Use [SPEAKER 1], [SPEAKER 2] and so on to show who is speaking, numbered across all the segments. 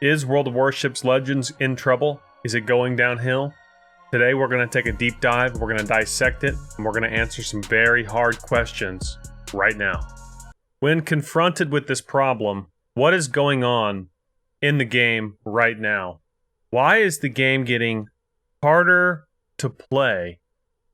[SPEAKER 1] Is World of Warships Legends in trouble? Is it going downhill? Today we're going to take a deep dive, we're going to dissect it, and we're going to answer some very hard questions right now. When confronted with this problem, what is going on in the game right now? Why is the game getting harder to play?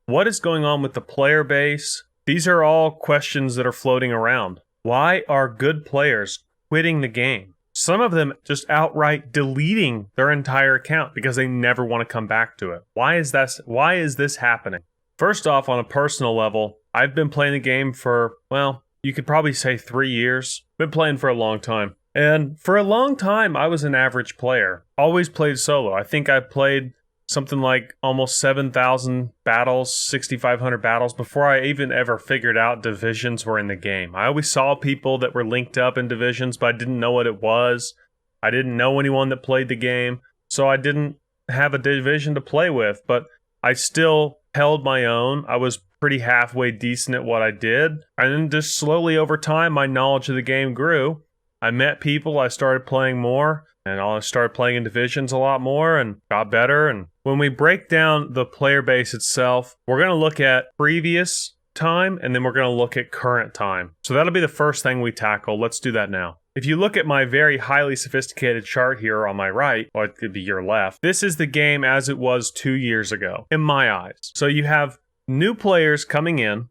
[SPEAKER 1] What is going on with the player base? These are all questions that are floating around. Why are good players quitting the game? Some of them just outright deleting their entire account because they never want to come back to it. Why is this happening? First off, on a personal level, I've been playing the game for, well, you could probably say 3 years. Been playing for a long time. And for a long time, I was an average player. Always played solo. I think I played something like almost 7,000 battles, 6,500 battles before I even ever figured out divisions were in the game. I always saw people that were linked up in divisions, but I didn't know what it was. I didn't know anyone that played the game, so I didn't have a division to play with, but I still held my own. I was pretty halfway decent at what I did. And then just slowly over time, my knowledge of the game grew. I met people, I started playing more, and I started playing in divisions a lot more and got better. And when we break down the player base itself, we're going to look at previous time and then we're going to look at current time. So that'll be the first thing we tackle. Let's do that now. If you look at my very highly sophisticated chart here on my right, or it could be your left, this is the game as it was 2 years ago, in my eyes. So you have new players coming in,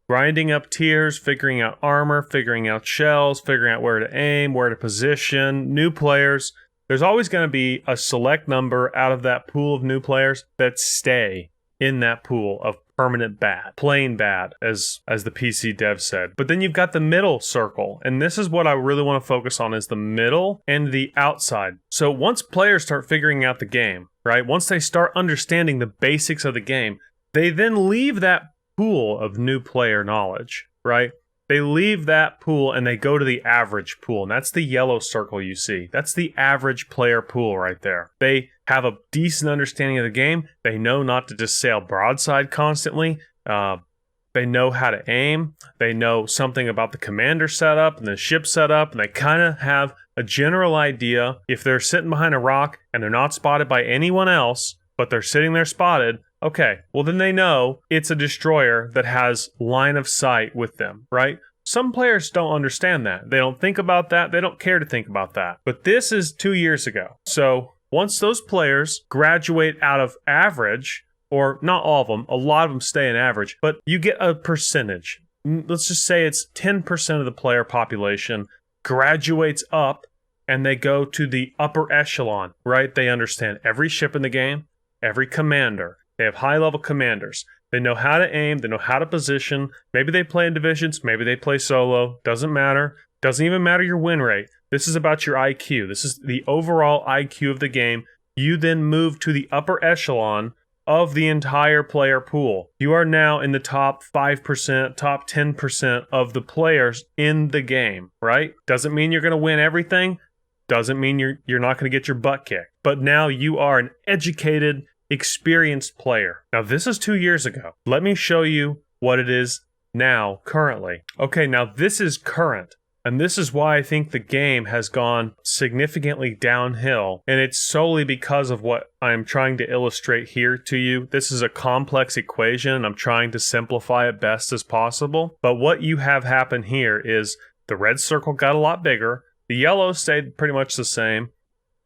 [SPEAKER 1] grinding up tiers, figuring out armor, figuring out shells, figuring out where to aim, where to position, new players. There's always going to be a select number out of that pool of new players that stay in that pool of permanent bad, plain bad, as the PC dev said. But then you've got the middle circle, and this is what I really want to focus on, is the middle and the outside. So once players start figuring out the game, right? Once they start understanding the basics of the game, they then leave that pool of new player knowledge, right? They leave that pool and they go to the average pool, and that's the yellow circle you see. That's the average player pool right there. They have a decent understanding of the game. They know not to just sail broadside constantly. They know how to aim. They know something about the commander setup and the ship setup, and they kind of have a general idea. If they're sitting behind a rock and they're not spotted by anyone else, but they're sitting there spotted, okay, well then they know it's a destroyer that has line of sight with them, right? Some players don't understand that. They don't think about that. They don't care to think about that. But this is 2 years ago. So once those players graduate out of average, or not all of them, a lot of them stay in average, but you get a percentage. Let's just say it's 10% of the player population graduates up and they go to the upper echelon, right? They understand every ship in the game, every commander. They have high-level commanders. They know how to aim. They know how to position. Maybe they play in divisions. Maybe they play solo. Doesn't matter. Doesn't even matter your win rate. This is about your IQ. This is the overall IQ of the game. You then move to the upper echelon of the entire player pool. You are now in the top 5%, top 10% of the players in the game, right? Doesn't mean you're going to win everything. Doesn't mean you're not going to get your butt kicked. But now you are an educated, experienced player. Now this is 2 years ago. Let me show you what it is now, currently. Okay, now this is current. And this is why I think the game has gone significantly downhill. And it's solely because of what I'm trying to illustrate here to you. This is a complex equation, and I'm trying to simplify it best as possible. But what you have happen here is the red circle got a lot bigger. The yellow stayed pretty much the same.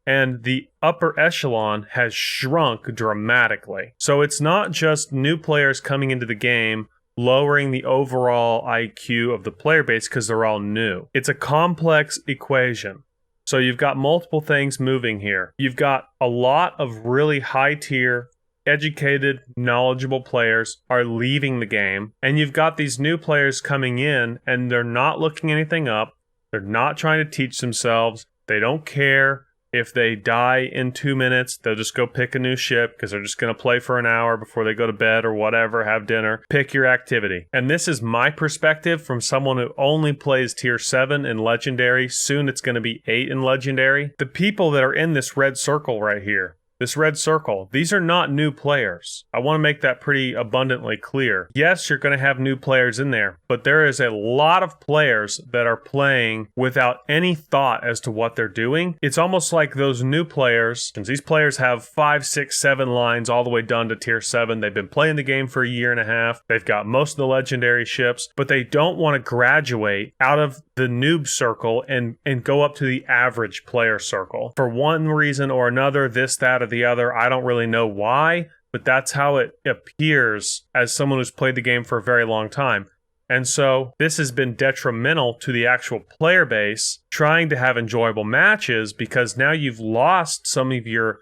[SPEAKER 1] And the upper echelon has shrunk dramatically. So it's not just new players coming into the game lowering the overall IQ of the player base because they're all new. It's a complex equation. So you've got multiple things moving here. You've got a lot of really high tier, educated, knowledgeable players are leaving the game. And you've got these new players coming in and they're not looking anything up. They're not trying to teach themselves. They don't care. If they die in 2 minutes, they'll just go pick a new ship because they're just going to play for an hour before they go to bed or whatever, have dinner. Pick your activity. And this is my perspective from someone who only plays tier 7 in Legendary. Soon it's going to be 8 in Legendary. The people that are in this red circle right here, this red circle, these are not new players. I want to make that pretty abundantly clear. Yes, you're going to have new players in there, but there is a lot of players that are playing without any thought as to what they're doing. It's almost like those new players, since these players have 5, 6, 7 lines all the way done to tier 7. They've been playing the game for a year and a half. They've got most of the legendary ships, but they don't want to graduate out of the noob circle and go up to the average player circle. For one reason or another, this, that, or the other, I don't really know why, but that's how it appears as someone who's played the game for a very long time. And so this has been detrimental to the actual player base trying to have enjoyable matches, because now you've lost some of your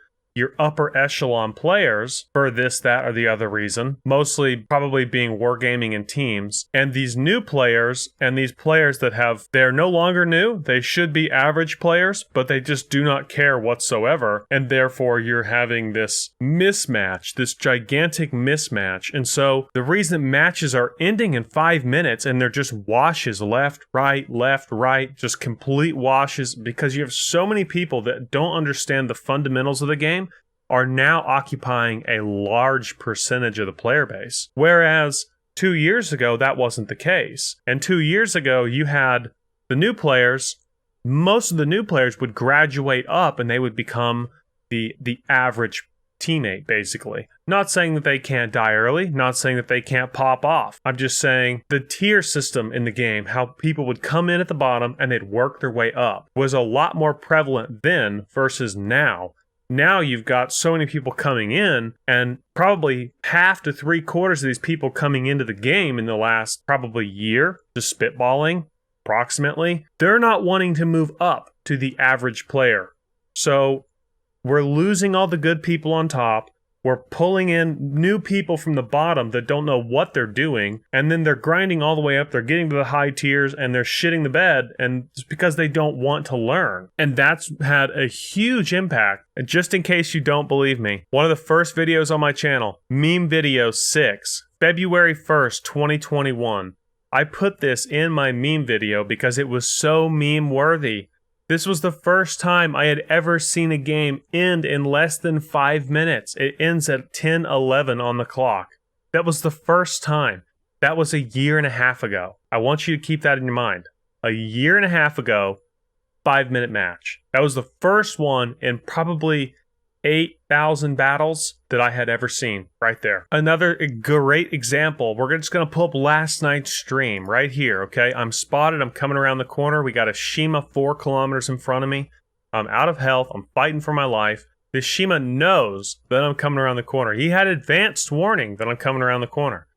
[SPEAKER 1] upper echelon players for this, that, or the other reason, mostly probably being wargaming in teams. And these new players and these players they're no longer new, they should be average players, but they just do not care whatsoever. And therefore you're having this mismatch, this gigantic mismatch. And so the reason matches are ending in 5 minutes and they're just washes left, right, just complete washes, because you have so many people that don't understand the fundamentals of the game are now occupying a large percentage of the player base. Whereas 2 years ago, that wasn't the case. And 2 years ago, you had the new players. Most of the new players would graduate up and they would become the average teammate, basically. Not saying that they can't die early, not saying that they can't pop off. I'm just saying the tier system in the game, how people would come in at the bottom and they'd work their way up, was a lot more prevalent then versus now. Now you've got so many people coming in, and probably half to 3/4 of these people coming into the game in the last probably year, just spitballing approximately, they're not wanting to move up to the average player. So we're losing all the good people on top. We're pulling in new people from the bottom that don't know what they're doing, and then they're grinding all the way up. They're getting to the high tiers, and they're shitting the bed, and it's because they don't want to learn. And that's had a huge impact. And just in case you don't believe me, one of the first videos on my channel, Meme Video 6, February 1st, 2021, I put this in my meme video because it was so meme-worthy. This was the first time I had ever seen a game end in less than 5 minutes. It ends at 10:11 on the clock. That was the first time. That was a year and a half ago. I want you to keep that in your mind. A year and a half ago, 5-minute match. That was the first one in probably 8,000 battles that I had ever seen right there. Another great example, we're just going to pull up last night's stream right here, okay? I'm spotted, I'm coming around the corner. We got a Shima 4 kilometers in front of me. I'm out of health, I'm fighting for my life. This Shima knows that I'm coming around the corner. He had advanced warning that I'm coming around the corner.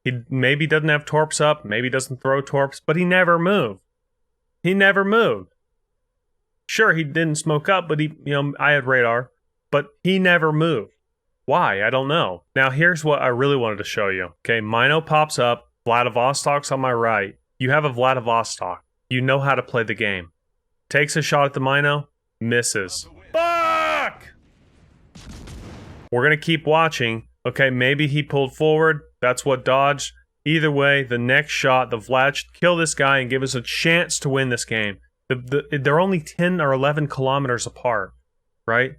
[SPEAKER 1] He maybe doesn't have torps up, maybe doesn't throw torps, but he never moved. He never moved. Sure, he didn't smoke up, but I had radar. But he never moved. Why? I don't know. Now, here's what I really wanted to show you. Okay, Mino pops up. Vladivostok's on my right. You have a Vladivostok. You know how to play the game. Takes a shot at the Mino. Misses. Fuck! We're going to keep watching. Okay, maybe he pulled forward. That's what dodged. Either way, the next shot, the Vlad should kill this guy and give us a chance to win this game. They're only 10 or 11 kilometers apart, right?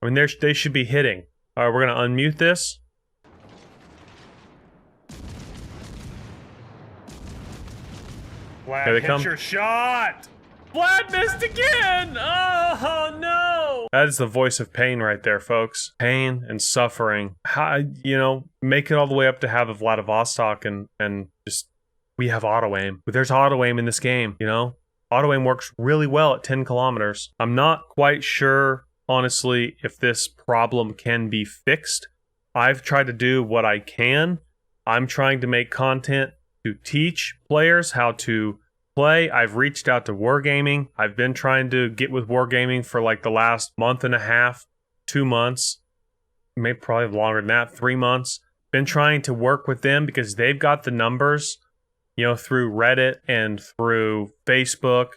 [SPEAKER 1] I mean, they should be hitting. All right, we're going to unmute this.
[SPEAKER 2] Vlad, hit your shot!
[SPEAKER 1] Vlad missed again! Oh, no! That is the voice of pain right there, folks. Pain and suffering. Make it all the way up to have a Vladivostok and just, we have auto-aim. But there's auto-aim in this game, Auto-aim works really well at 10 kilometers. I'm not quite sure, honestly, if this problem can be fixed. I've tried to do what I can. I'm trying to make content to teach players how to play. I've reached out to Wargaming. I've been trying to get with Wargaming for like the last month and a half, 2 months, maybe probably longer than that, 3 months. Been trying to work with them because they've got the numbers, through Reddit and through Facebook.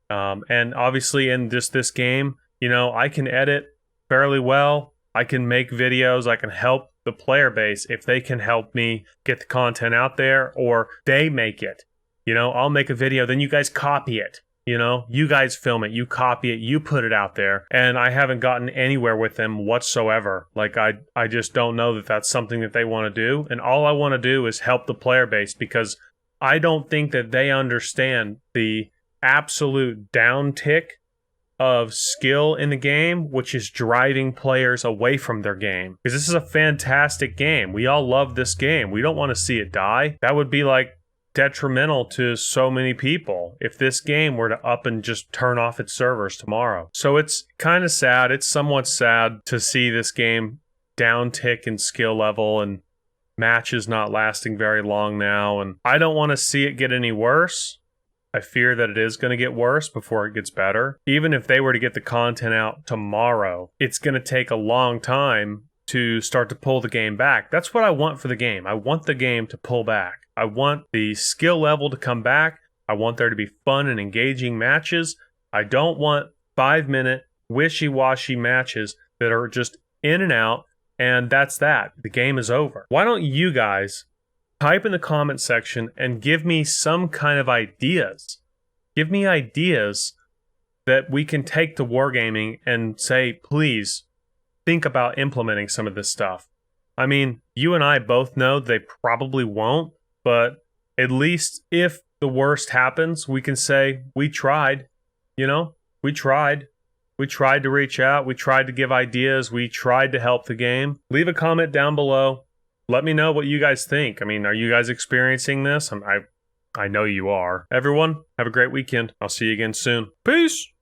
[SPEAKER 1] And obviously in this game, I can edit fairly well. I can make videos. I can help the player base if they can help me get the content out there, or they make it. I'll make a video, then you guys copy it. You know, you guys film it, you copy it, you put it out there. And I haven't gotten anywhere with them whatsoever. Like, I just don't know that that's something that they want to do. And all I want to do is help the player base, because I don't think that they understand the absolute downtick of skill in the game, which is driving players away from their game. Because this is a fantastic game. We all love this game. We don't want to see it die. That would be like detrimental to so many people if this game were to up and just turn off its servers tomorrow. So it's kind of sad. It's somewhat sad to see this game downtick in skill level and matches not lasting very long now. And I don't want to see it get any worse. I fear that it is going to get worse before it gets better. Even if they were to get the content out tomorrow, it's going to take a long time to start to pull the game back. That's what I want for the game. I want the game to pull back. I want the skill level to come back. I want there to be fun and engaging matches. I don't want 5-minute wishy-washy matches that are just in and out, and that's that. The game is over. Why don't you guys type in the comment section and give me some kind of ideas. Give me ideas that we can take to wargaming and say, please, think about implementing some of this stuff. I mean, you and I both know they probably won't, but at least if the worst happens, we can say, we tried, you know, we tried. We tried to reach out. We tried to give ideas. We tried to help the game. Leave a comment down below. Let me know what you guys think. I mean, are you guys experiencing this? I know you are. Everyone, have a great weekend. I'll see you again soon. Peace!